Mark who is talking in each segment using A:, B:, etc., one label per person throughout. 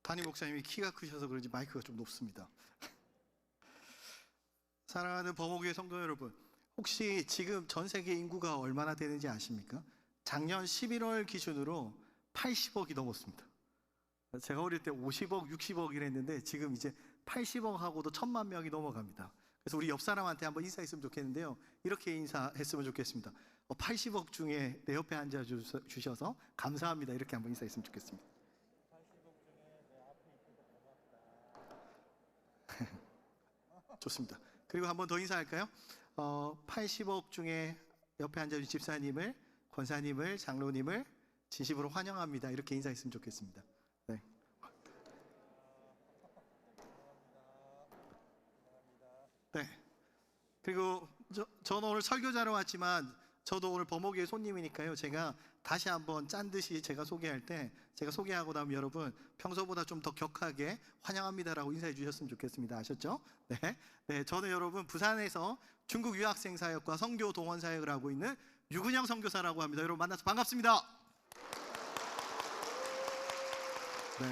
A: 담임 목사님이 키가 크셔서 그런지 마이크가 좀 높습니다. 사랑하는 범호교회 성도 여러분, 혹시 지금 전 세계 인구가 얼마나 되는지 아십니까? 작년 11월 기준으로 80억이 넘었습니다. 제가 어릴 때 50억, 60억 이랬는데 지금 이제 80억하고도 1000만 명이 넘어갑니다. 그래서 우리 옆 사람한테 한번 인사했으면 좋겠는데요, 이렇게 인사했으면 좋겠습니다. 80억 중에 내 옆에 앉아 주셔서 감사합니다. 이렇게 한번 인사했으면 좋겠습니다.
B: 80억 중에 내 앞에 있어서 고맙다.
A: 좋습니다. 그리고 한번 더 인사할까요? 80억 중에 옆에 앉아주신 집사님을, 권사님을, 장로님을 진심으로 환영합니다. 이렇게 인사했으면 좋겠습니다. 네. 네. 그리고 저는 오늘 설교자로 왔지만 저도 오늘 범호교회 손님이니까요, 제가 다시 한번 짠 듯이 제가 소개할 때, 제가 소개하고 나면 여러분 평소보다 좀 더 격하게 환영합니다라고 인사해 주셨으면 좋겠습니다. 아셨죠? 네, 저는 여러분 부산에서 중국 유학생 사역과 선교 동원 사역을 하고 있는 유근영 선교사라고 합니다. 여러분 만나서 반갑습니다. 네.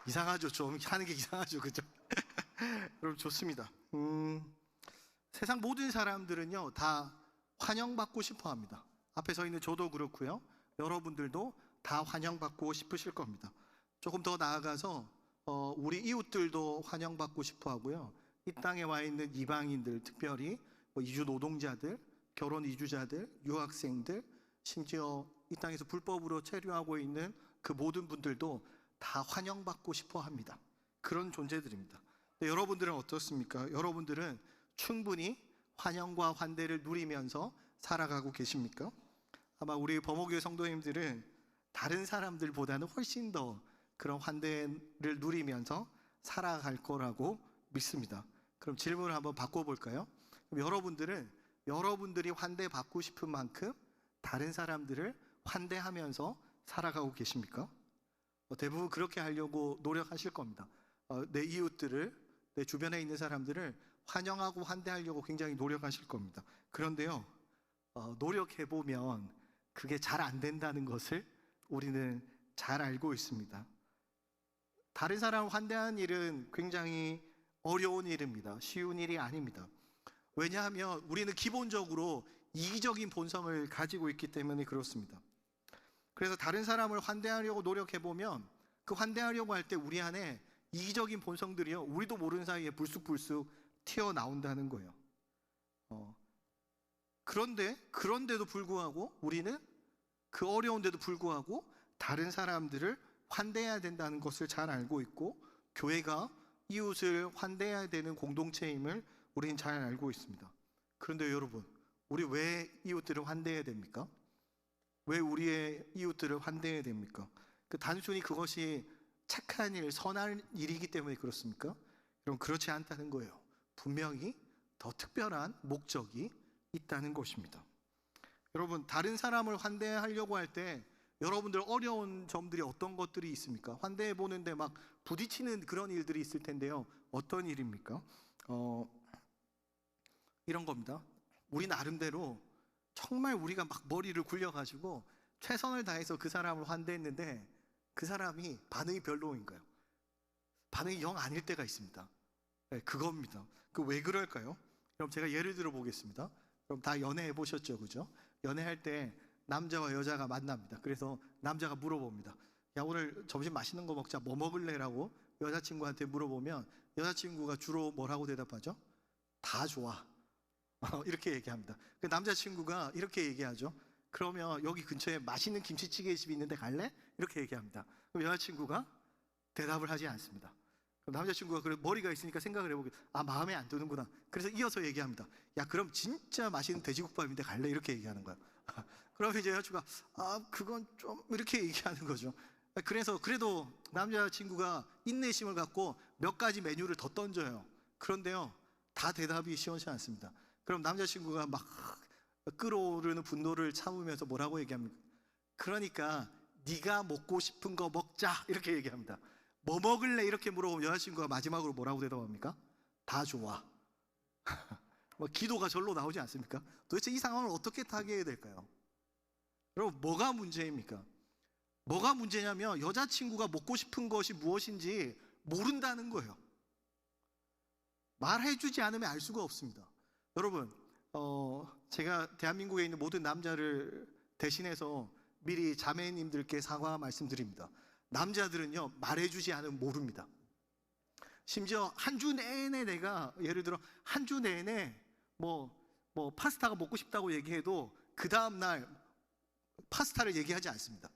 A: 이상하죠? 좀 하는 게 이상하죠, 그죠? 여러분 좋습니다. 세상 모든 사람들은요 다 환영받고 싶어 합니다. 앞에 서 있는 저도 그렇고요, 여러분들도 다 환영받고 싶으실 겁니다. 조금 더 나아가서 우리 이웃들도 환영받고 싶어 하고요, 이 땅에 와 있는 이방인들, 특별히 이주 노동자들, 결혼 이주자들, 유학생들, 심지어 이 땅에서 불법으로 체류하고 있는 그 모든 분들도 다 환영받고 싶어 합니다. 그런 존재들입니다. 여러분들은 어떻습니까? 여러분들은 충분히 환영과 환대를 누리면서 살아가고 계십니까? 아마 우리 범호교회 성도님들은 다른 사람들보다는 훨씬 더 그런 환대를 누리면서 살아갈 거라고 믿습니다. 그럼 질문을 한번 바꿔볼까요? 그럼 여러분들은 여러분들이 환대받고 싶은 만큼 다른 사람들을 환대하면서 살아가고 계십니까? 대부분 그렇게 하려고 노력하실 겁니다. 내 이웃들을, 내 주변에 있는 사람들을 환영하고 환대하려고 굉장히 노력하실 겁니다. 그런데요, 노력해보면 그게 잘 안 된다는 것을 우리는 잘 알고 있습니다. 다른 사람을 환대하는 일은 굉장히 어려운 일입니다. 쉬운 일이 아닙니다. 왜냐하면 우리는 기본적으로 이기적인 본성을 가지고 있기 때문에 그렇습니다. 그래서 다른 사람을 환대하려고 노력해보면 그 환대하려고 할 때 우리 안에 이기적인 본성들이요, 우리도 모르는 사이에 불쑥불쑥 튀어나온다는 거예요. 그런데도 불구하고 우리는 그 어려운데도 불구하고 다른 사람들을 환대해야 된다는 것을 잘 알고 있고, 교회가 이웃을 환대해야 되는 공동체임을 우리는 잘 알고 있습니다. 그런데 여러분, 우리 왜 이웃들을 환대해야 됩니까? 왜 우리의 이웃들을 환대해야 됩니까? 단순히 그것이 착한 일, 선한 일이기 때문에 그렇습니까? 여러분, 그렇지 않다는 거예요. 분명히 더 특별한 목적이 있다는 것입니다. 여러분, 다른 사람을 환대하려고 할 때 여러분들 어려운 점들이 어떤 것들이 있습니까? 환대해 보는데 막 부딪히는 그런 일들이 있을 텐데요, 어떤 일입니까? 이런 겁니다. 우리 나름대로 정말 우리가 막 머리를 굴려가지고 최선을 다해서 그 사람을 환대했는데 그 사람이 반응이 별로인 거예요. 반응이 영 아닐 때가 있습니다. 네, 그겁니다. 왜 그럴까요? 그럼 제가 예를 들어 보겠습니다. 그럼 다 연애해 보셨죠, 그죠? 연애할 때 남자와 여자가 만납니다. 그래서 남자가 물어봅니다. 야, 오늘 점심 맛있는 거 먹자, 뭐 먹을래라고 여자친구한테 물어보면 여자친구가 주로 뭐라고 대답하죠? 다 좋아. 이렇게 얘기합니다. 그 남자친구가 이렇게 얘기하죠. 그러면 여기 근처에 맛있는 김치찌개 집이 있는데 갈래? 이렇게 얘기합니다. 그럼 여자친구가 대답을 하지 않습니다. 그럼 남자친구가 그래 머리가 있으니까 생각을 해보고, 마음에 안 드는구나. 그래서 이어서 얘기합니다. 야, 그럼 진짜 맛있는 돼지국밥인데 갈래? 이렇게 얘기하는 거야. 그러면 이제 여자친구가 그건 좀 이렇게 얘기하는 거죠. 그래서 그래도 남자친구가 인내심을 갖고 몇 가지 메뉴를 더 던져요. 그런데요, 다 대답이 시원치 않습니다. 그럼 남자친구가 막 끓어오르는 분노를 참으면서 뭐라고 얘기합니까? 그러니까 네가 먹고 싶은 거 먹자, 이렇게 얘기합니다. 뭐 먹을래? 이렇게 물어보면 여자친구가 마지막으로 뭐라고 대답합니까? 다 좋아. 기도가 절로 나오지 않습니까? 도대체 이 상황을 어떻게 타개해야 될까요? 여러분, 뭐가 문제입니까? 뭐가 문제냐면 여자친구가 먹고 싶은 것이 무엇인지 모른다는 거예요. 말해주지 않으면 알 수가 없습니다. 여러분, 제가 대한민국에 있는 모든 남자를 대신해서 미리 자매님들께 사과 말씀드립니다. 남자들은요, 말해주지 않으면 모릅니다. 심지어 한 주 내내 내가 예를 들어 한 주 내내 뭐 파스타가 먹고 싶다고 얘기해도 그 다음 날 파스타를 얘기하지 않습니다.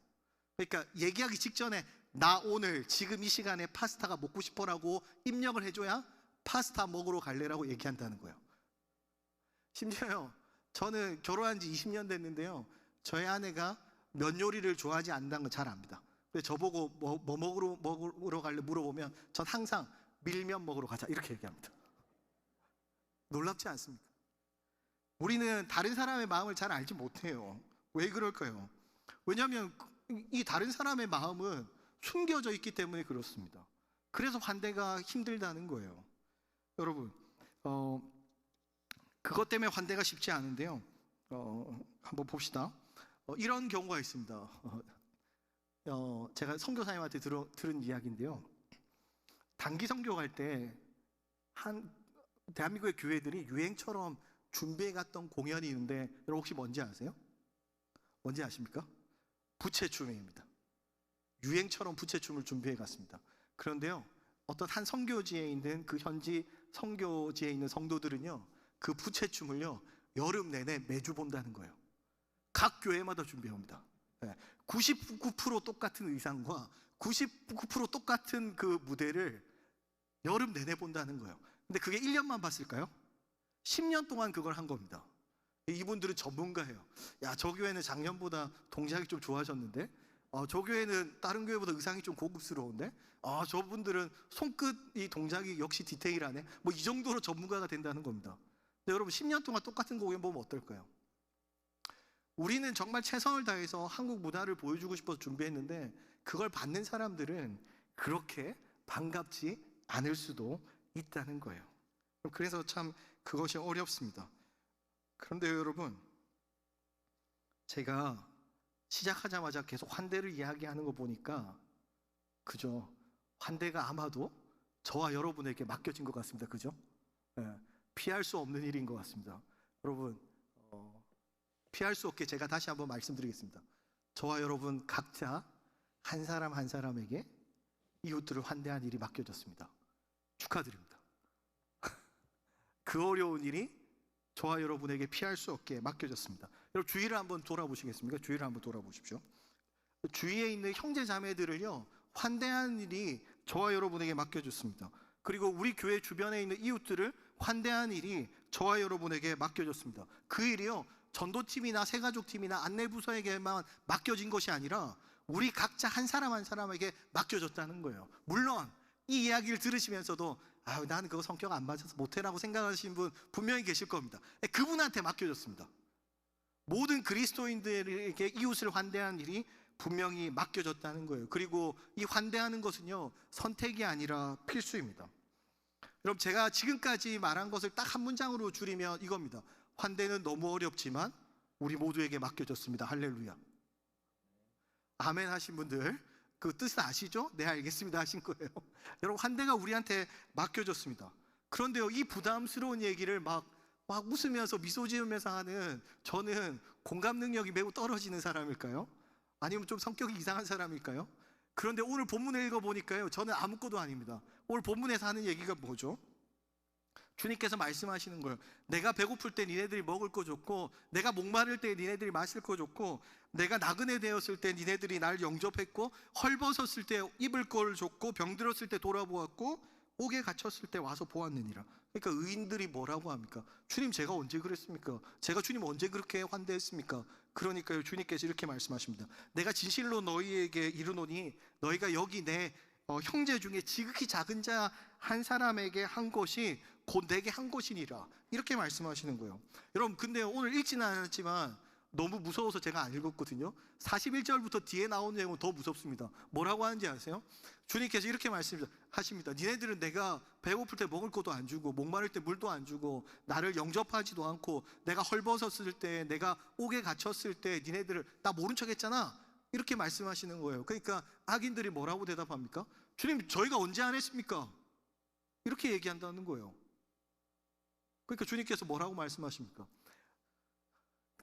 A: 그러니까 얘기하기 직전에 나 오늘 지금 이 시간에 파스타가 먹고 싶어라고 입력을 해줘야 파스타 먹으러 갈래라고 얘기한다는 거예요. 심지어요, 저는 결혼한 지 20년 됐는데요, 저희 아내가 면 요리를 좋아하지 않는다는 걸 잘 압니다. 그래서 저보고 뭐 먹으러 갈래 물어보면 전 항상 밀면 먹으러 가자 이렇게 얘기합니다. 놀랍지 않습니까? 우리는 다른 사람의 마음을 잘 알지 못해요. 왜 그럴까요? 왜냐하면 이 다른 사람의 마음은 숨겨져 있기 때문에 그렇습니다. 그래서 환대가 힘들다는 거예요. 여러분, 그것 때문에 환대가 쉽지 않은데요, 한번 봅시다. 이런 경우가 있습니다. 제가 선교사님한테 들은 이야기인데요, 단기 선교 갈 때 대한민국의 교회들이 유행처럼 준비해 갔던 공연이 있는데, 여러분 혹시 뭔지 아세요? 뭔지 아십니까? 부채춤입니다. 유행처럼 부채춤을 준비해 갔습니다. 그런데요, 어떤 한 선교지에 있는 그 현지 선교지에 있는 성도들은요, 그 부채춤을요 여름 내내 매주 본다는 거예요. 각 교회마다 준비합니다. 99% 똑같은 의상과 99% 똑같은 그 무대를 여름 내내 본다는 거예요. 근데 그게 1년만 봤을까요? 10년 동안 그걸 한 겁니다. 이분들은 전문가예요. 야, 저 교회는 작년보다 동작이 좀 좋아졌는데, 저 교회는 다른 교회보다 의상이 좀 고급스러운데, 저분들은 손끝 이 동작이 역시 디테일하네. 뭐 이 정도로 전문가가 된다는 겁니다. 근데 여러분, 10년 동안 똑같은 공연 보면 어떨까요? 우리는 정말 최선을 다해서 한국 문화를 보여주고 싶어서 준비했는데, 그걸 받는 사람들은 그렇게 반갑지 않을 수도 있다는 거예요. 그래서 참 그것이 어렵습니다. 그런데 여러분, 제가 시작하자마자 계속 환대를 이야기하는 거 보니까 그죠? 환대가 아마도 저와 여러분에게 맡겨진 것 같습니다. 그죠? 피할 수 없는 일인 것 같습니다. 여러분, 피할 수 없게 제가 다시 한번 말씀드리겠습니다. 저와 여러분 각자 한 사람 한 사람에게 이웃들을 환대한 일이 맡겨졌습니다. 축하드립니다. 그 어려운 일이 저와 여러분에게 피할 수 없게 맡겨졌습니다. 여러분, 주위를 한번 돌아보시겠습니까? 주위를 한번 돌아보십시오. 주위에 있는 형제 자매들을요 환대한 일이 저와 여러분에게 맡겨졌습니다. 그리고 우리 교회 주변에 있는 이웃들을 환대한 일이 저와 여러분에게 맡겨졌습니다. 그 일이요 전도팀이나 새가족팀이나 안내부서에게만 맡겨진 것이 아니라 우리 각자 한 사람 한 사람에게 맡겨졌다는 거예요. 물론 이 이야기를 들으시면서도 나는 그거 성격 안 맞아서 못해라고 생각하시는 분 분명히 계실 겁니다. 그분한테 맡겨졌습니다. 모든 그리스도인들에게 이웃을 환대하는 일이 분명히 맡겨졌다는 거예요. 그리고 이 환대하는 것은요 선택이 아니라 필수입니다. 여러분, 제가 지금까지 말한 것을 딱 한 문장으로 줄이면 이겁니다. 환대는 너무 어렵지만 우리 모두에게 맡겨졌습니다. 할렐루야. 아멘 하신 분들 그 뜻을 아시죠? 네, 알겠습니다 하신 거예요. 여러분, 환대가 우리한테 맡겨졌습니다. 그런데요, 이 부담스러운 얘기를 막 웃으면서 미소 지으면서 하는 저는 공감 능력이 매우 떨어지는 사람일까요? 아니면 좀 성격이 이상한 사람일까요? 그런데 오늘 본문을 읽어보니까요 저는 아무것도 아닙니다. 오늘 본문에서 하는 얘기가 뭐죠? 주님께서 말씀하시는 거예요. 내가 배고플 때 니네들이 먹을 거 줬고, 내가 목마를 때 니네들이 마실 거 줬고, 내가 나그네 되었을 때 니네들이 날 영접했고, 헐벗었을 때 입을 걸 줬고, 병들었을 때 돌아보았고, 옥에 갇혔을 때 와서 보았느니라. 그러니까 의인들이 뭐라고 합니까? 주님, 제가 언제 그랬습니까? 제가 주님 언제 그렇게 환대했습니까? 그러니까요, 주님께서 이렇게 말씀하십니다. 내가 진실로 너희에게 이르노니 너희가 여기 내 형제 중에 지극히 작은 자 한 사람에게 한 것이 곧 내게 한 것이니라. 이렇게 말씀하시는 거예요. 여러분, 근데 오늘 읽지는 않았지만 너무 무서워서 제가 안 읽었거든요. 41절부터 뒤에 나오는 내용은 더 무섭습니다. 뭐라고 하는지 아세요? 주님께서 이렇게 말씀하십니다. 니네들은 내가 배고플 때 먹을 것도 안 주고, 목마를 때 물도 안 주고, 나를 영접하지도 않고, 내가 헐벗었을 때, 내가 옥에 갇혔을 때 니네들을 나 모른 척 했잖아. 이렇게 말씀하시는 거예요. 그러니까 악인들이 뭐라고 대답합니까? 주님, 저희가 언제 안 했습니까? 이렇게 얘기한다는 거예요. 그러니까 주님께서 뭐라고 말씀하십니까?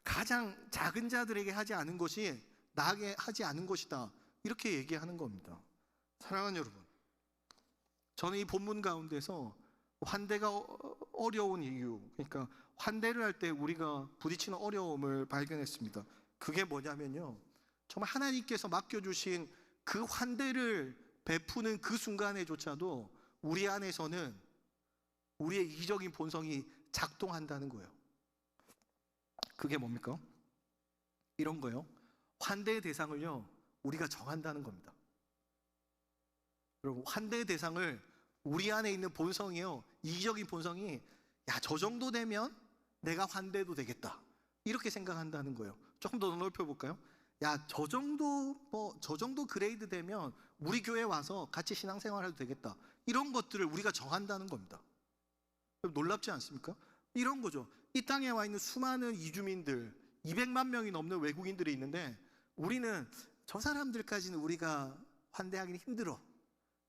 A: 가장 작은 자들에게 하지 않은 것이 나에게 하지 않은 것이다, 이렇게 얘기하는 겁니다. 사랑하는 여러분, 저는 이 본문 가운데서 환대가 어려운 이유, 그러니까 환대를 할 때 우리가 부딪히는 어려움을 발견했습니다. 그게 뭐냐면요, 정말 하나님께서 맡겨주신 그 환대를 베푸는 그 순간에조차도 우리 안에서는 우리의 이기적인 본성이 작동한다는 거예요. 그게 뭡니까? 이런 거요. 환대의 대상을요, 우리가 정한다는 겁니다. 여러분, 환대의 대상을 우리 안에 있는 본성이요, 이기적인 본성이, 야, 저 정도 되면 내가 환대도 되겠다, 이렇게 생각한다는 거예요. 조금 더 넓혀볼까요? 야, 저 정도 그레이드 되면 우리 교회 와서 같이 신앙생활해도 되겠다, 이런 것들을 우리가 정한다는 겁니다. 놀랍지 않습니까? 이런 거죠. 이 땅에 와 있는 수많은 이주민들, 200만 명이 넘는 외국인들이 있는데 우리는 저 사람들까지는 우리가 환대하기는 힘들어,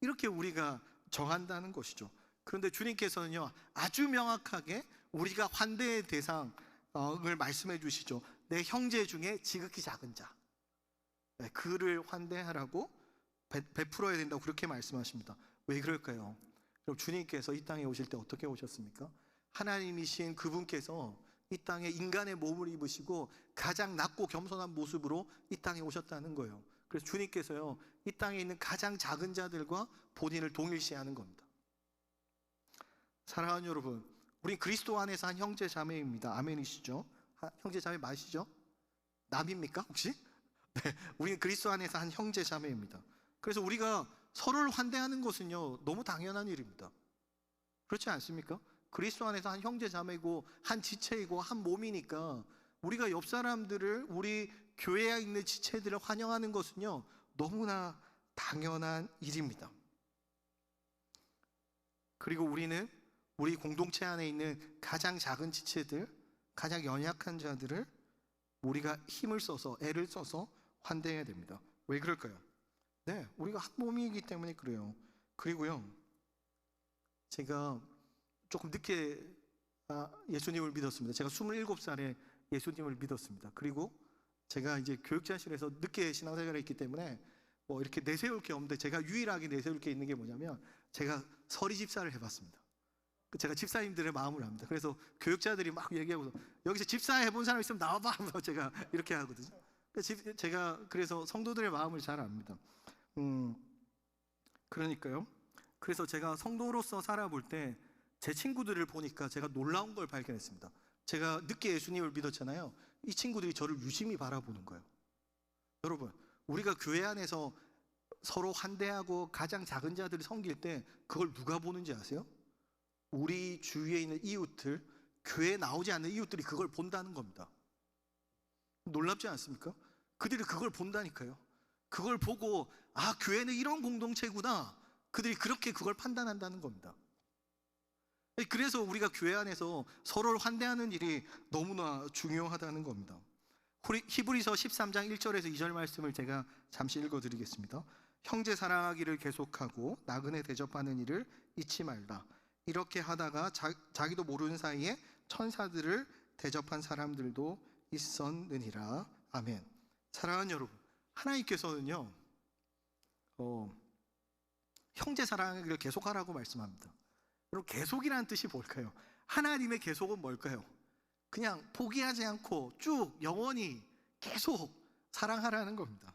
A: 이렇게 우리가 정한다는 것이죠. 그런데 주님께서는요, 아주 명확하게 우리가 환대의 대상을 말씀해 주시죠. 내 형제 중에 지극히 작은 자, 그를 환대하라고 베풀어야 된다고 그렇게 말씀하십니다. 왜 그럴까요? 그럼 주님께서 이 땅에 오실 때 어떻게 오셨습니까? 하나님이신 그분께서 이 땅에 인간의 몸을 입으시고 가장 낮고 겸손한 모습으로 이 땅에 오셨다는 거예요. 그래서 주님께서요, 이 땅에 있는 가장 작은 자들과 본인을 동일시하는 겁니다. 사랑하는 여러분, 우리 그리스도 안에서 한 형제 자매입니다. 아멘이시죠? 형제 자매 맞으시죠? 남입니까 혹시? 네, 우리는 그리스도 안에서 한 형제 자매입니다. 그래서 우리가 서로를 환대하는 것은요, 너무 당연한 일입니다. 그렇지 않습니까? 그리스도 안에서 한 형제 자매고 한 지체이고 한 몸이니까 우리가 옆 사람들을, 우리 교회에 있는 지체들을 환영하는 것은요, 너무나 당연한 일입니다. 그리고 우리는 우리 공동체 안에 있는 가장 작은 지체들, 가장 연약한 자들을 우리가 힘을 써서, 애를 써서 환대해야 됩니다. 왜 그럴까요? 네, 우리가 한 몸이기 때문에 그래요. 그리고요, 제가 조금 늦게 예수님을 믿었습니다. 제가 27살에 예수님을 믿었습니다. 그리고 제가 이제 교육자실에서 늦게 신앙생활을 했기 때문에 뭐 이렇게 내세울 게 없는데, 제가 유일하게 내세울 게 있는 게 뭐냐면, 제가 서리 집사를 해봤습니다. 제가 집사님들의 마음을 압니다. 그래서 교육자들이 막 얘기하고, 여기서 집사 해본 사람 있으면 나와봐 하면서 제가 이렇게 하거든요. 제가 그래서 성도들의 마음을 잘 압니다. 그러니까요, 그래서 제가 성도로서 살아볼 때 제 친구들을 보니까 제가 놀라운 걸 발견했습니다. 제가 늦게 예수님을 믿었잖아요. 이 친구들이 저를 유심히 바라보는 거예요. 여러분, 우리가 교회 안에서 서로 환대하고 가장 작은 자들을 섬길 때 그걸 누가 보는지 아세요? 우리 주위에 있는 이웃들, 교회에 나오지 않는 이웃들이 그걸 본다는 겁니다. 놀랍지 않습니까? 그들이 그걸 본다니까요. 그걸 보고, 아, 교회는 이런 공동체구나, 그들이 그렇게 그걸 판단한다는 겁니다. 그래서 우리가 교회 안에서 서로를 환대하는 일이 너무나 중요하다는 겁니다. 히브리서 13장 1절에서 2절 말씀을 제가 잠시 읽어드리겠습니다. 형제 사랑하기를 계속하고 나그네 대접하는 일을 잊지 말라. 이렇게 하다가 자기도 모르는 사이에 천사들을 대접한 사람들도 있었느니라. 아멘. 사랑하는 여러분, 하나님께서는요, 형제 사랑하기를 계속하라고 말씀합니다. 여러분, 계속이라는 뜻이 뭘까요? 하나님의 계속은 뭘까요? 그냥 포기하지 않고 쭉 영원히 계속 사랑하라는 겁니다.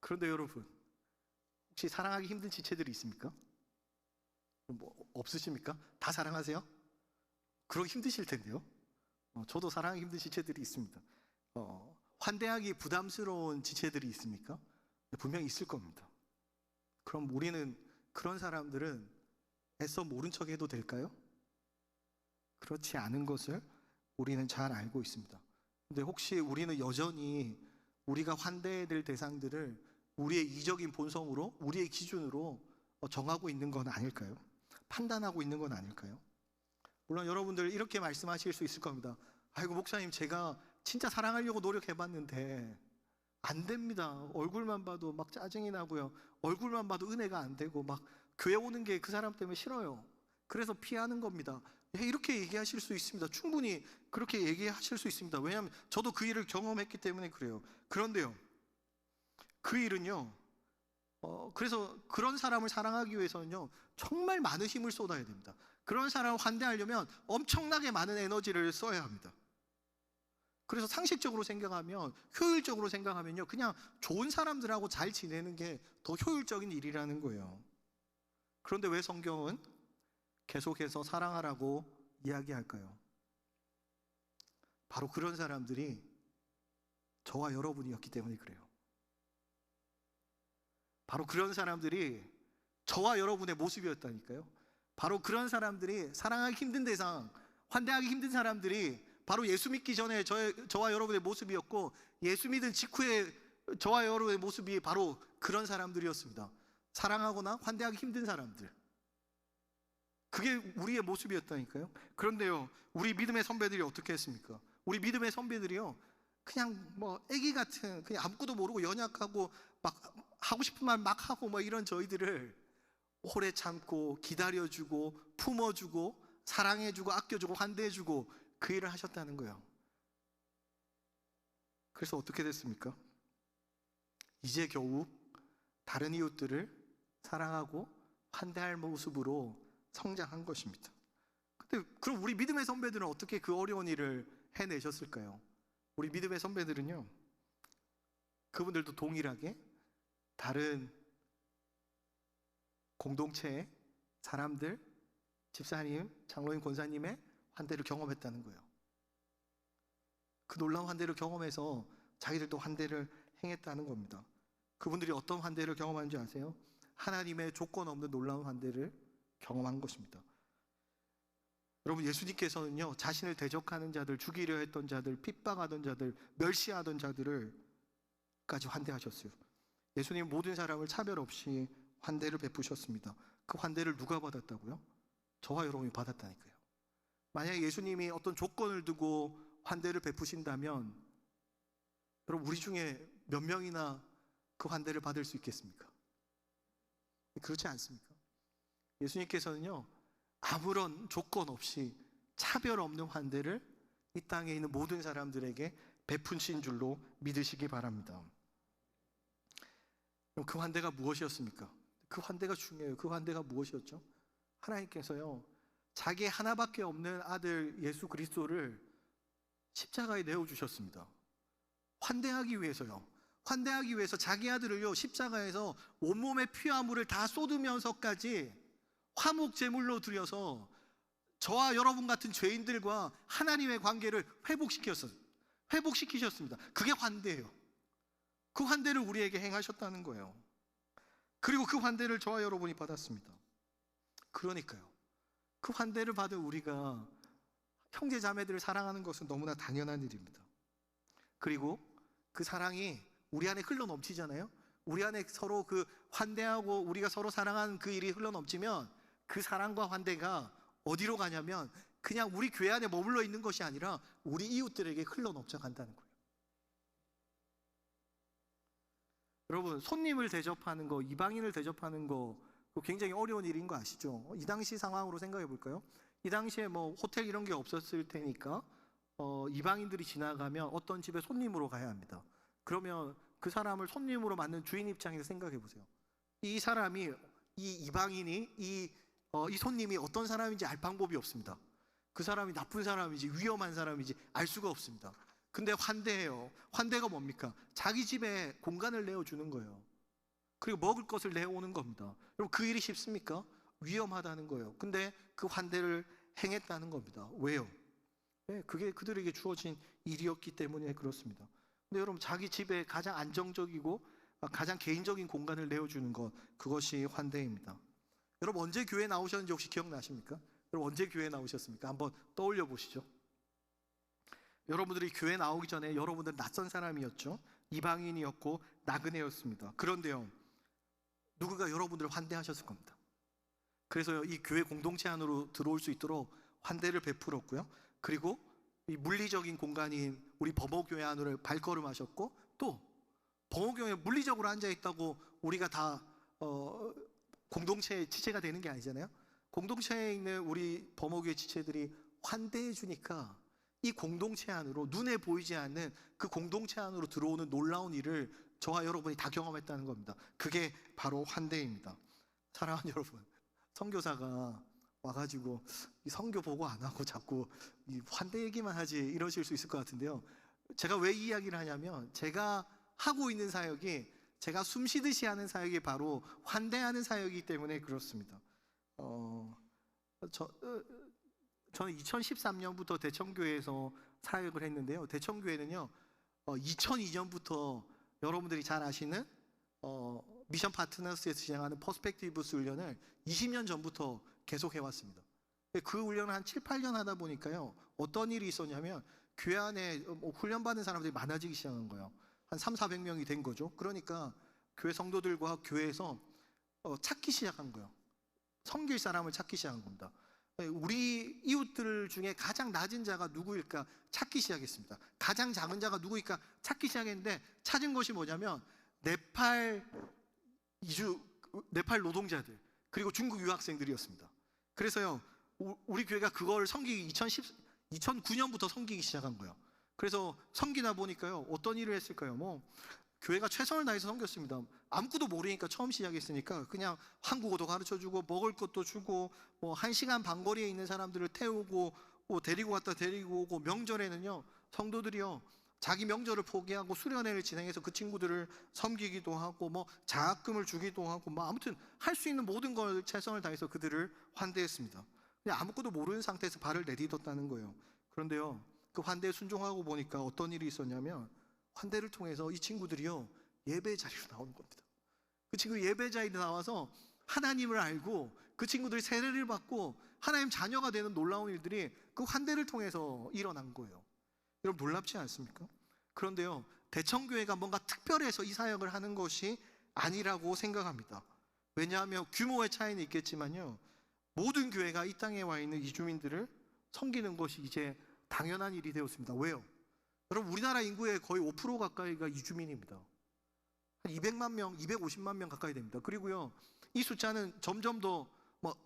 A: 그런데 여러분, 혹시 사랑하기 힘든 지체들이 있습니까? 뭐 없으십니까? 다 사랑하세요? 그러기 힘드실 텐데요. 저도 사랑하기 힘든 지체들이 있습니다. 환대하기 부담스러운 지체들이 있습니까? 분명히 있을 겁니다. 그럼 우리는 그런 사람들은 애써 모른 척 해도 될까요? 그렇지 않은 것을 우리는 잘 알고 있습니다. 근데 혹시 우리는 여전히 우리가 환대해야 될 대상들을 우리의 이적인 본성으로, 우리의 기준으로 정하고 있는 건 아닐까요? 판단하고 있는 건 아닐까요? 물론 여러분들 이렇게 말씀하실 수 있을 겁니다. 아이고 목사님, 제가 진짜 사랑하려고 노력해봤는데 안 됩니다. 얼굴만 봐도 막 짜증이 나고요. 얼굴만 봐도 은혜가 안 되고 막 교회 오는 게 그 사람 때문에 싫어요. 그래서 피하는 겁니다. 이렇게 얘기하실 수 있습니다. 충분히 그렇게 얘기하실 수 있습니다. 왜냐하면 저도 그 일을 경험했기 때문에 그래요. 그런데요, 그 일은요, 그래서 그런 사람을 사랑하기 위해서는요, 정말 많은 힘을 쏟아야 됩니다. 그런 사람을 환대하려면 엄청나게 많은 에너지를 써야 합니다. 그래서 상식적으로 생각하면, 효율적으로 생각하면요, 그냥 좋은 사람들하고 잘 지내는 게 더 효율적인 일이라는 거예요. 그런데 왜 성경은 계속해서 사랑하라고 이야기할까요? 바로 그런 사람들이 저와 여러분이었기 때문에 그래요. 바로 그런 사람들이 저와 여러분의 모습이었다니까요. 바로 그런 사람들이, 사랑하기 힘든 대상, 환대하기 힘든 사람들이 바로 예수 믿기 전에 저와 여러분의 모습이었고, 예수 믿은 직후에 저와 여러분의 모습이 바로 그런 사람들이었습니다. 사랑하거나 환대하기 힘든 사람들, 그게 우리의 모습이었다니까요. 그런데요, 우리 믿음의 선배들이 어떻게 했습니까? 우리 믿음의 선배들이요, 그냥 뭐 애기 같은, 그냥 아무것도 모르고 연약하고 막 하고 싶은 말 막 하고 뭐 이런 저희들을 오래 참고 기다려주고 품어주고 사랑해주고 아껴주고 환대해주고 그 일을 하셨다는 거예요. 그래서 어떻게 됐습니까? 이제 겨우 다른 이웃들을 사랑하고 환대할 모습으로 성장한 것입니다. 근데 그럼 우리 믿음의 선배들은 어떻게 그 어려운 일을 해내셨을까요? 우리 믿음의 선배들은요, 그분들도 동일하게 다른 공동체의 사람들, 집사님, 장로님, 권사님의 환대를 경험했다는 거예요. 그 놀라운 환대를 경험해서 자기들도 환대를 행했다는 겁니다. 그분들이 어떤 환대를 경험하는지 아세요? 하나님의 조건 없는 놀라운 환대를 경험한 것입니다. 여러분, 예수님께서는요, 자신을 대적하는 자들, 죽이려 했던 자들, 핍박하던 자들, 멸시하던 자들을까지 환대하셨어요. 예수님 모든 사람을 차별 없이 환대를 베푸셨습니다. 그 환대를 누가 받았다고요? 저와 여러분이 받았다니까요. 만약에 예수님이 어떤 조건을 두고 환대를 베푸신다면, 여러분, 우리 중에 몇 명이나 그 환대를 받을 수 있겠습니까? 그렇지 않습니까? 예수님께서는요, 아무런 조건 없이 차별 없는 환대를 이 땅에 있는 모든 사람들에게 베푸신 줄로 믿으시기 바랍니다. 그럼 그 환대가 무엇이었습니까? 그 환대가 중요해요. 그 환대가 무엇이었죠? 하나님께서요, 자기 하나밖에 없는 아들 예수 그리스도를 십자가에 내어주셨습니다. 환대하기 위해서요. 환대하기 위해서 자기 아들을요, 십자가에서 온몸의 피와 물을 다 쏟으면서까지 화목 제물로 드려서 저와 여러분 같은 죄인들과 하나님의 관계를 회복시키셨습니다. 그게 환대예요. 그 환대를 우리에게 행하셨다는 거예요. 그리고 그 환대를 저와 여러분이 받았습니다. 그러니까요, 그 환대를 받은 우리가 형제 자매들을 사랑하는 것은 너무나 당연한 일입니다. 그리고 그 사랑이 우리 안에 흘러넘치잖아요. 우리 안에 서로 그 환대하고 우리가 서로 사랑하는 그 일이 흘러넘치면 그 사랑과 환대가 어디로 가냐면 그냥 우리 교회 안에 머물러 있는 것이 아니라 우리 이웃들에게 흘러넘쳐 간다는 거예요. 여러분, 손님을 대접하는 거, 이방인을 대접하는 거 굉장히 어려운 일인 거 아시죠? 이 당시 상황으로 생각해 볼까요? 이 당시에 뭐 호텔 이런 게 없었을 테니까 이방인들이 지나가면 어떤 집에 손님으로 가야 합니다. 그러면 그 사람을 손님으로 맞는 주인 입장에서 생각해 보세요. 이 사람이, 이 이방인이, 이 손님이 어떤 사람인지 알 방법이 없습니다. 그 사람이 나쁜 사람인지 위험한 사람인지 알 수가 없습니다. 근데 환대해요. 환대가 뭡니까? 자기 집에 공간을 내어주는 거예요. 그리고 먹을 것을 내오는 겁니다. 여러분, 그 일이 쉽습니까? 위험하다는 거예요. 근데 그 환대를 행했다는 겁니다. 왜요? 네, 그게 그들에게 주어진 일이었기 때문에 그렇습니다. 근데 여러분, 자기 집에 가장 안정적이고 가장 개인적인 공간을 내어주는 것, 그것이 환대입니다. 여러분, 언제 교회 나오셨는지 혹시 기억나십니까? 여러분, 언제 교회 나오셨습니까? 한번 떠올려 보시죠. 여러분들이 교회 나오기 전에 여러분들 낯선 사람이었죠. 이방인이었고 나그네였습니다. 그런데요, 누군가 여러분들을 환대하셨을 겁니다. 그래서 이 교회 공동체 안으로 들어올 수 있도록 환대를 베풀었고요. 그리고 이 물리적인 공간인 우리 범호교회 안으로 발걸음하셨고, 또 범호교회에 물리적으로 앉아 있다고 우리가 다 공동체의 지체가 되는 게 아니잖아요. 공동체에 있는 우리 범호교회 지체들이 환대해 주니까 이 공동체 안으로, 눈에 보이지 않는 그 공동체 안으로 들어오는 놀라운 일을 저와 여러분이 다 경험했다는 겁니다. 그게 바로 환대입니다. 사랑하는 여러분, 선교사가 와가지고 이 선교 보고 안 하고 자꾸 이 환대 얘기만 하지 이러실 수 있을 것 같은데요. 제가 왜 이 이야기를 하냐면, 제가 하고 있는 사역이, 제가 숨 쉬듯이 하는 사역이 바로 환대하는 사역이기 때문에 그렇습니다. 저는 2013년부터 대청교회에서 사역을 했는데요. 대청교회는요, 2002년부터 여러분들이 잘 아시는 미션 파트너스에서 진행하는 퍼스펙티브스 훈련을 20년 전부터 계속 해왔습니다. 그 훈련을 한 7, 8년 하다 보니까요, 어떤 일이 있었냐면, 교회 안에 훈련받은 사람들이 많아지기 시작한 거예요. 한 3, 400명이 된 거죠. 그러니까 교회 성도들과 교회에서 찾기 시작한 거예요. 섬길 사람을 찾기 시작한 겁니다. 우리 이웃들 중에 가장 낮은 자가 누구일까 찾기 시작했습니다. 가장 작은 자가 누구일까 찾기 시작했는데, 찾은 것이 뭐냐면 네팔 노동자들, 그리고 중국 유학생들이었습니다. 그래서요, 우리 교회가 그걸 섬기기 2009년부터 섬기기 시작한 거예요. 그래서 섬기다 보니까요, 어떤 일을 했을까요? 교회가 최선을 다해서 섬겼습니다. 아무것도 모르니까, 처음 시작했으니까 그냥 한국어도 가르쳐주고 먹을 것도 주고, 1시간 반 거리에 있는 사람들을 태우고 데리고 갔다 데리고 오고, 명절에는요, 성도들이요, 자기 명절을 포기하고 수련회를 진행해서 그 친구들을 섬기기도 하고, 장학금을 주기도 하고, 아무튼 할 수 있는 모든 걸 최선을 다해서 그들을 환대했습니다. 그냥 아무것도 모르는 상태에서 발을 내딛었다는 거예요. 그런데요, 그 환대에 순종하고 보니까 어떤 일이 있었냐면, 환대를 통해서 이 친구들이요, 예배 자리로 나오는 겁니다. 그 친구 예배 자리에 나와서 하나님을 알고, 그 친구들이 세례를 받고 하나님 자녀가 되는 놀라운 일들이 그 환대를 통해서 일어난 거예요. 여러분, 놀랍지 않습니까? 그런데요, 대청교회가 뭔가 특별해서 이 사역을 하는 것이 아니라고 생각합니다. 왜냐하면 규모의 차이는 있겠지만요, 모든 교회가 이 땅에 와 있는 이주민들을 섬기는 것이 이제 당연한 일이 되었습니다. 왜요? 여러분, 우리나라 인구의 거의 5% 가까이가 이주민입니다. 한 200만 명, 250만 명 가까이 됩니다. 그리고요, 이 숫자는 점점 더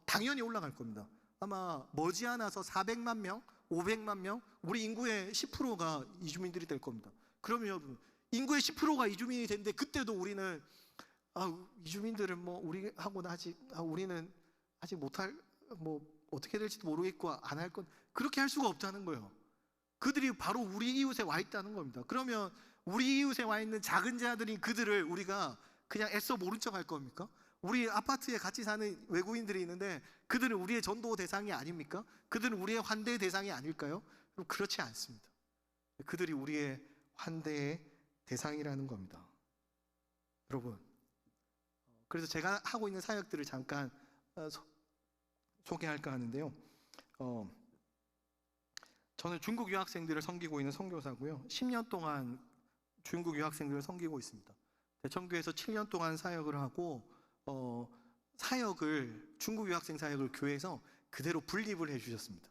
A: 당연히 올라갈 겁니다. 아마 머지않아서 400만 명, 500만 명, 우리 인구의 10%가 이주민들이 될 겁니다. 그러면 인구의 10%가 이주민이 되는데, 그때도 우리는 이주민들은 우리하고는 우리는 아직 못할, 어떻게 될지도 모르겠고 안 할 건, 그렇게 할 수가 없다는 거예요. 그들이 바로 우리 이웃에 와 있다는 겁니다. 그러면 우리 이웃에 와 있는 작은 자들인 그들을 우리가 그냥 애써 모른 척 할 겁니까? 우리 아파트에 같이 사는 외국인들이 있는데, 그들은 우리의 전도 대상이 아닙니까? 그들은 우리의 환대 대상이 아닐까요? 그렇지 않습니다. 그들이 우리의 환대의 대상이라는 겁니다. 여러분, 그래서 제가 하고 있는 사역들을 잠깐 소개할까 하는데요. 저는 중국 유학생들을 섬기고 있는 선교사고요. 10년 동안 중국 유학생들을 섬기고 있습니다. 대청교회에서 7년 동안 사역을 하고, 중국 유학생 사역을 교회에서 그대로 분립을 해주셨습니다.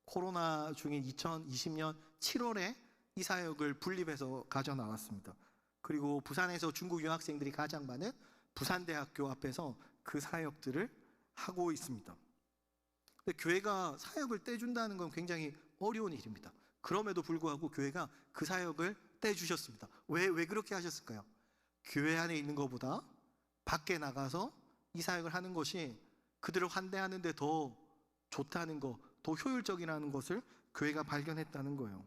A: 코로나 중인 2020년 7월에 이 사역을 분립해서 가져나왔습니다. 그리고 부산에서 중국 유학생들이 가장 많은 부산대학교 앞에서 그 사역들을 하고 있습니다. 근데 교회가 사역을 떼준다는 건 굉장히 어려운 일입니다. 그럼에도 불구하고 교회가 그 사역을 떼주셨습니다. 왜 그렇게 하셨을까요? 교회 안에 있는 것보다 밖에 나가서 이 사역을 하는 것이 그들을 환대하는 데 더 좋다는 것, 더 효율적이라는 것을 교회가 발견했다는 거예요.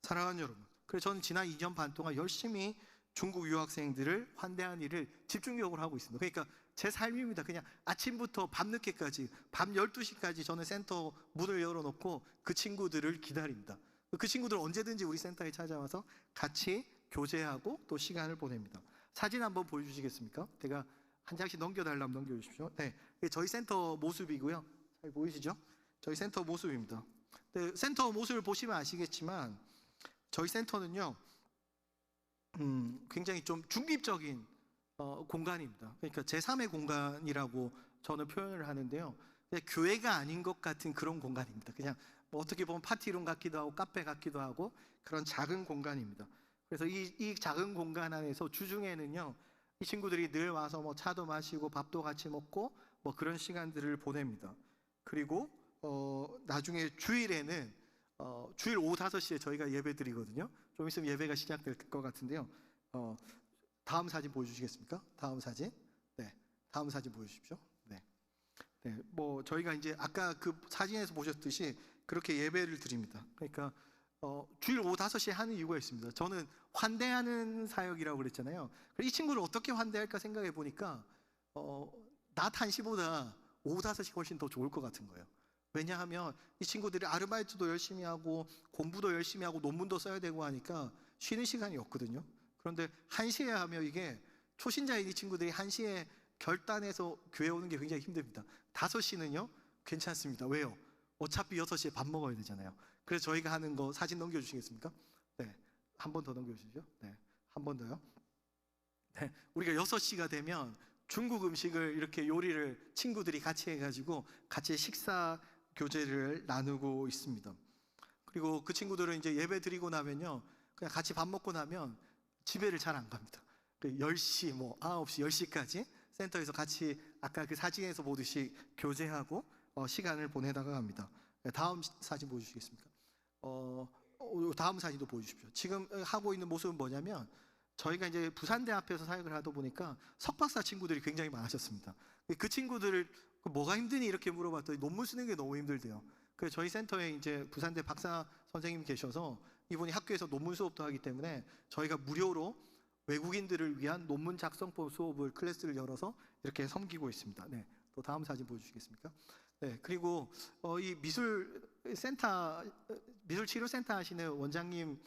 A: 사랑하는 여러분, 그래서 저는 지난 2년 반 동안 열심히 중국 유학생들을 환대하는 일을 집중적으로 하고 있습니다. 그러니까 제 삶입니다. 그냥 아침부터 밤늦게까지, 밤 12시까지 저는 센터 문을 열어놓고 그 친구들을 기다립니다. 그 친구들 언제든지 우리 센터에 찾아와서 같이 교제하고 또 시간을 보냅니다. 사진 한번 보여주시겠습니까? 제가 한 장씩 넘겨달라면 넘겨주십시오. 네, 이게 저희 센터 모습이고요. 잘 보이시죠? 저희 센터 모습입니다. 네, 센터 모습을 보시면 아시겠지만 저희 센터는요, 굉장히 좀 중립적인 공간입니다. 그러니까 제3의 공간이라고 저는 표현을 하는데요. 교회가 아닌 것 같은 그런 공간입니다. 그냥 뭐 어떻게 보면 파티룸 같기도 하고 카페 같기도 하고 그런 작은 공간입니다. 그래서 이 작은 공간 안에서 주중에는요, 이 친구들이 늘 와서 뭐 차도 마시고 밥도 같이 먹고 뭐 그런 시간들을 보냅니다. 그리고 나중에 주일에는 주일 오후 5시에 저희가 예배 드리거든요. 좀 있으면 예배가 시작될 것 같은데요. 다음 사진 보여주시겠습니까? 다음 사진. 네, 다음 사진 보여주십시오. 네, 네, 뭐 저희가 이제 아까 그 사진에서 보셨듯이 그렇게 예배를 드립니다. 그러니까 주일 오후 5시에 하는 이유가 있습니다. 저는 환대하는 사역이라고 그랬잖아요. 이 친구를 어떻게 환대할까 생각해 보니까 낮 1시보다 오후 5시가 훨씬 더 좋을 것 같은 거예요. 왜냐하면 이 친구들이 아르바이트도 열심히 하고 공부도 열심히 하고 논문도 써야 되고 하니까 쉬는 시간이 없거든요. 그런데 1시에 하면 이게 초신자인 이 친구들이 1시에 결단해서 교회 오는 게 굉장히 힘듭니다. 5시는요 괜찮습니다. 왜요? 어차피 6시에 밥 먹어야 되잖아요. 그래서 저희가 하는 거 사진 넘겨주시겠습니까? 네, 한 번 더 넘겨주시죠. 네, 한 번 더요. 네, 우리가 6시가 되면 중국 음식을 이렇게 요리를 친구들이 같이 해가지고 같이 식사 교제를 나누고 있습니다. 그리고 그 친구들은 이제 예배 드리고 나면요, 그냥 같이 밥 먹고 나면 집에를 잘 안 갑니다. 10시, 뭐 9시, 10시까지 센터에서 같이 아까 그 사진에서 보듯이 교제하고 시간을 보내다가 갑니다. 다음 사진 보여주시겠습니까? 다음 사진도 보여주십시오. 지금 하고 있는 모습은 뭐냐면 저희가 이제 부산대 앞에서 사역을 하다 보니까 석박사 친구들이 굉장히 많으셨습니다. 그 친구들을 뭐가 힘드니 이렇게 물어봤더니 논문 쓰는 게 너무 힘들대요. 그래서 저희 센터에 이제 부산대 박사 선생님이 계셔서 이분이 학교에서 논문 수업도 하기 때문에 저희가 무료로 외국인들을 위한 논문 작성법 수업을 클래스를 열어서 이렇게 섬기고 있습니다. 네, 또 다음 사진 보여주시겠습니까? 네, 그리고 이 미술 치료센터 하시는 원장님을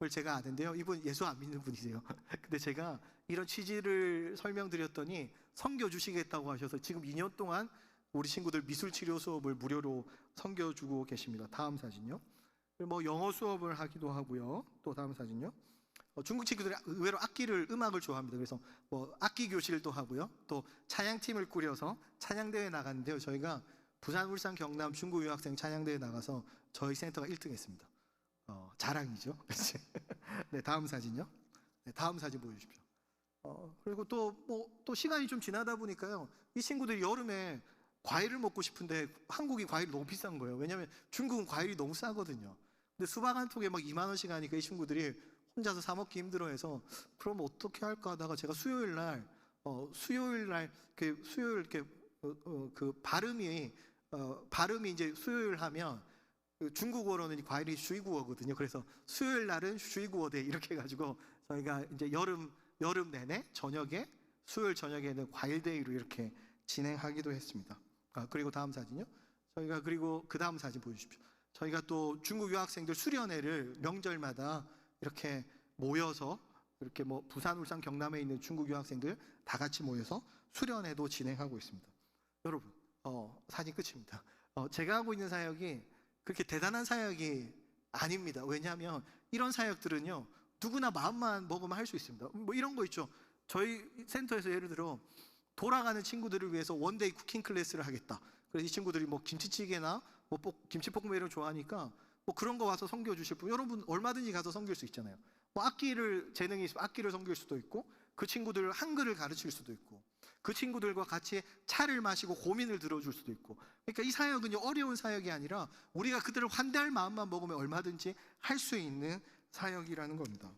A: 제가 아는데요. 이분 예수 안 믿는 분이세요. 근데 제가 이런 취지를 설명드렸더니 섬겨주시겠다고 하셔서 지금 2년 동안 우리 친구들 미술 치료 수업을 무료로 섬겨주고 계십니다. 다음 사진요. 뭐 영어 수업을 하기도 하고요. 또 다음 사진요. 중국 친구들이 의외로 음악을 좋아합니다. 그래서 뭐 악기 교실도 하고요. 또 찬양팀을 꾸려서 찬양대회 나갔는데요. 저희가 부산, 울산, 경남 중국 유학생 찬양대회 나가서 저희 센터가 1등했습니다. 자랑이죠. 네, 다음 사진요. 네, 다음 사진 보여주십시오. 그리고 또 시간이 좀 지나다 보니까요, 이 친구들이 여름에 과일을 먹고 싶은데 한국이 과일이 너무 비싼 거예요. 왜냐하면 중국은 과일이 너무 싸거든요. 근데 수박 한 통에 막 2만 원씩 하니까 이 친구들이 혼자서 사 먹기 힘들어해서 그럼 어떻게 할까 하다가 제가 수요일 날 그 발음이 이제 수요일 하면 그 중국어로는 과일이 슈이구어거든요. 그래서 수요일 날은 슈이구어데이 이렇게 해가지고 저희가 이제 여름 내내 수요일 저녁에는 과일데이로 이렇게 진행하기도 했습니다. 그리고 다음 사진요. 저희가 그리고 그 다음 사진 보여주십시오. 저희가 또 중국 유학생들 수련회를 명절마다 이렇게 모여서 이렇게 뭐 부산, 울산, 경남에 있는 중국 유학생들 다 같이 모여서 수련회도 진행하고 있습니다. 여러분, 사진 끝입니다. 제가 하고 있는 사역이 그렇게 대단한 사역이 아닙니다. 왜냐하면 이런 사역들은요, 누구나 마음만 먹으면 할 수 있습니다. 뭐 이런 거 있죠. 저희 센터에서 예를 들어 돌아가는 친구들을 위해서 원데이 쿠킹 클래스를 하겠다. 그래서 이 친구들이 뭐 김치찌개나 뭐 김치볶음면 이런 거 좋아하니까 뭐 그런 거 와서 섬겨 주실 분, 여러분 얼마든지 가서 섬길 수 있잖아요. 뭐 재능이 있으면 악기를 섬길 수도 있고, 그 친구들 한글을 가르칠 수도 있고, 그 친구들과 같이 차를 마시고 고민을 들어줄 수도 있고. 그러니까 이 사역은요, 어려운 사역이 아니라 우리가 그들을 환대할 마음만 먹으면 얼마든지 할 수 있는 사역이라는 겁니다.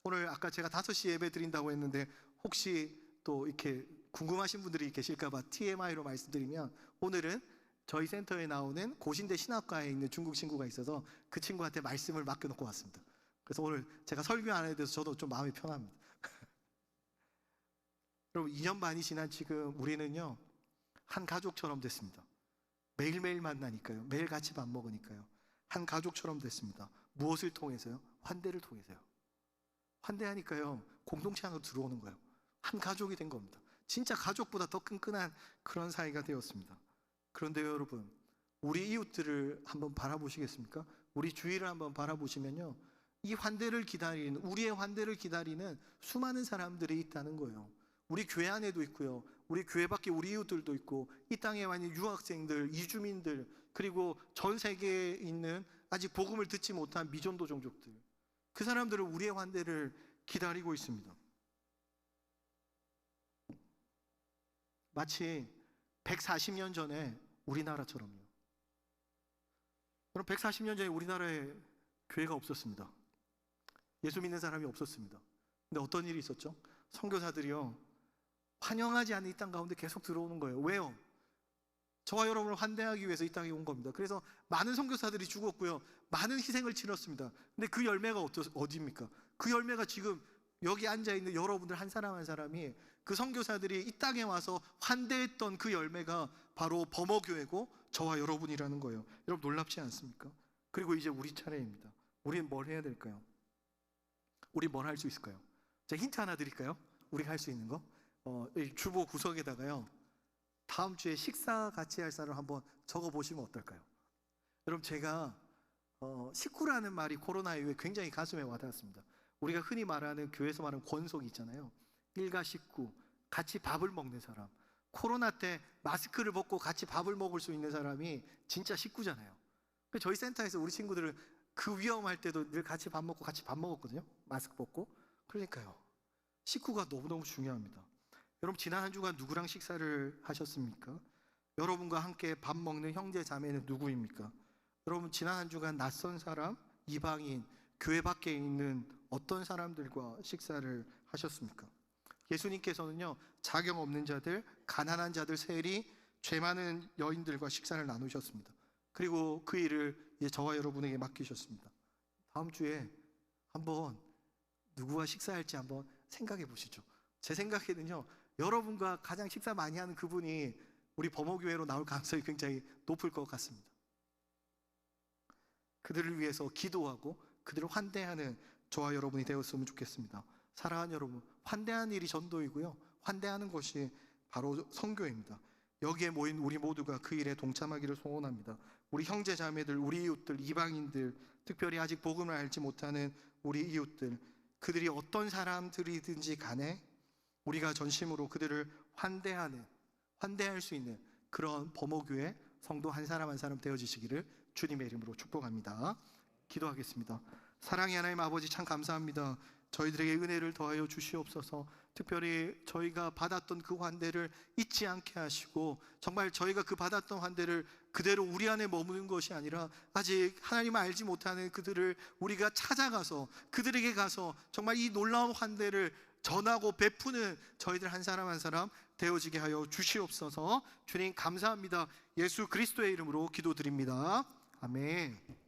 A: 오늘 아까 제가 5시 예배 드린다고 했는데 혹시 또 이렇게 궁금하신 분들이 계실까봐 TMI로 말씀드리면, 오늘은 저희 센터에 나오는 고신대 신학과에 있는 중국 친구가 있어서 그 친구한테 말씀을 맡겨놓고 왔습니다. 그래서 오늘 제가 설교 안 해도 돼서 저도 좀 마음이 편합니다. 여러분, 2년 반이 지난 지금 우리는요, 한 가족처럼 됐습니다. 매일매일 만나니까요. 매일 같이 밥 먹으니까요. 한 가족처럼 됐습니다. 무엇을 통해서요? 환대를 통해서요. 환대하니까요, 공동체 안으로 들어오는 거예요. 한 가족이 된 겁니다. 진짜 가족보다 더 끈끈한 그런 사이가 되었습니다. 그런데 여러분, 우리 이웃들을 한번 바라보시겠습니까? 우리 주위를 한번 바라보시면요, 이 환대를 기다리는, 우리의 환대를 기다리는 수많은 사람들이 있다는 거예요. 우리 교회 안에도 있고요, 우리 교회 밖에 우리 이웃들도 있고, 이 땅에 와 있는 유학생들, 이주민들, 그리고 전 세계에 있는 아직 복음을 듣지 못한 미전도 종족들, 그 사람들은 우리의 환대를 기다리고 있습니다. 마치 140년 전에 우리나라처럼요. 그럼 140년 전에 우리나라에 교회가 없었습니다. 예수 믿는 사람이 없었습니다. 근데 어떤 일이 있었죠? 선교사들이요, 환영하지 않는 이 땅 가운데 계속 들어오는 거예요. 왜요? 저와 여러분을 환대하기 위해서 이 땅에 온 겁니다. 그래서 많은 선교사들이 죽었고요, 많은 희생을 치렀습니다. 근데 그 열매가 어디입니까? 그 열매가 지금 여기 앉아있는 여러분들 한 사람 한 사람이, 그 선교사들이 이 땅에 와서 환대했던 그 열매가 바로 범어교회고 저와 여러분이라는 거예요. 여러분 놀랍지 않습니까? 그리고 이제 우리 차례입니다. 우리는 뭘 해야 될까요? 우리 뭘 할 수 있을까요? 제가 힌트 하나 드릴까요? 우리가 할 수 있는 거? 이 주보 구석에다가요, 다음 주에 식사 같이 할 사람 한번 적어 보시면 어떨까요? 여러분, 제가 식구라는 말이 코로나 이후에 굉장히 가슴에 와닿았습니다. 우리가 흔히 말하는, 교회에서 말하는 권속이 있잖아요. 일가 식구, 같이 밥을 먹는 사람. 코로나 때 마스크를 벗고 같이 밥을 먹을 수 있는 사람이 진짜 식구잖아요. 저희 센터에서 우리 친구들은 그 위험할 때도 늘 같이 밥 먹고 같이 밥 먹었거든요. 마스크 벗고. 그러니까요, 식구가 너무너무 중요합니다. 여러분, 지난 한 주간 누구랑 식사를 하셨습니까? 여러분과 함께 밥 먹는 형제 자매는 누구입니까? 여러분, 지난 한 주간 낯선 사람, 이방인, 교회 밖에 있는 어떤 사람들과 식사를 하셨습니까? 예수님께서는요, 자격 없는 자들, 가난한 자들, 세리, 죄 많은 여인들과 식사를 나누셨습니다. 그리고 그 일을 이제 저와 여러분에게 맡기셨습니다. 다음 주에 한번 누구와 식사할지 한번 생각해 보시죠. 제 생각에는요, 여러분과 가장 식사 많이 하는 그분이 우리 범어교회로 나올 가능성이 굉장히 높을 것 같습니다. 그들을 위해서 기도하고 그들을 환대하는 저와 여러분이 되었으면 좋겠습니다. 사랑하는 여러분, 환대하는 일이 전도이고요, 환대하는 것이 바로 선교입니다. 여기에 모인 우리 모두가 그 일에 동참하기를 소원합니다. 우리 형제 자매들, 우리 이웃들, 이방인들, 특별히 아직 복음을 알지 못하는 우리 이웃들, 그들이 어떤 사람들이든지 간에 우리가 전심으로 그들을 환대할 수 있는 그런 범어교회 성도 한 사람 한 사람 되어지시기를 주님의 이름으로 축복합니다. 기도하겠습니다. 사랑의 하나님 아버지, 참 감사합니다. 저희들에게 은혜를 더하여 주시옵소서. 특별히 저희가 받았던 그 환대를 잊지 않게 하시고, 정말 저희가 그 받았던 환대를 그대로 우리 안에 머무는 것이 아니라 아직 하나님을 알지 못하는 그들을 우리가 찾아가서 그들에게 가서 정말 이 놀라운 환대를 전하고 베푸는 저희들 한 사람 한 사람 되어지게 하여 주시옵소서. 주님 감사합니다. 예수 그리스도의 이름으로 기도드립니다. 아멘.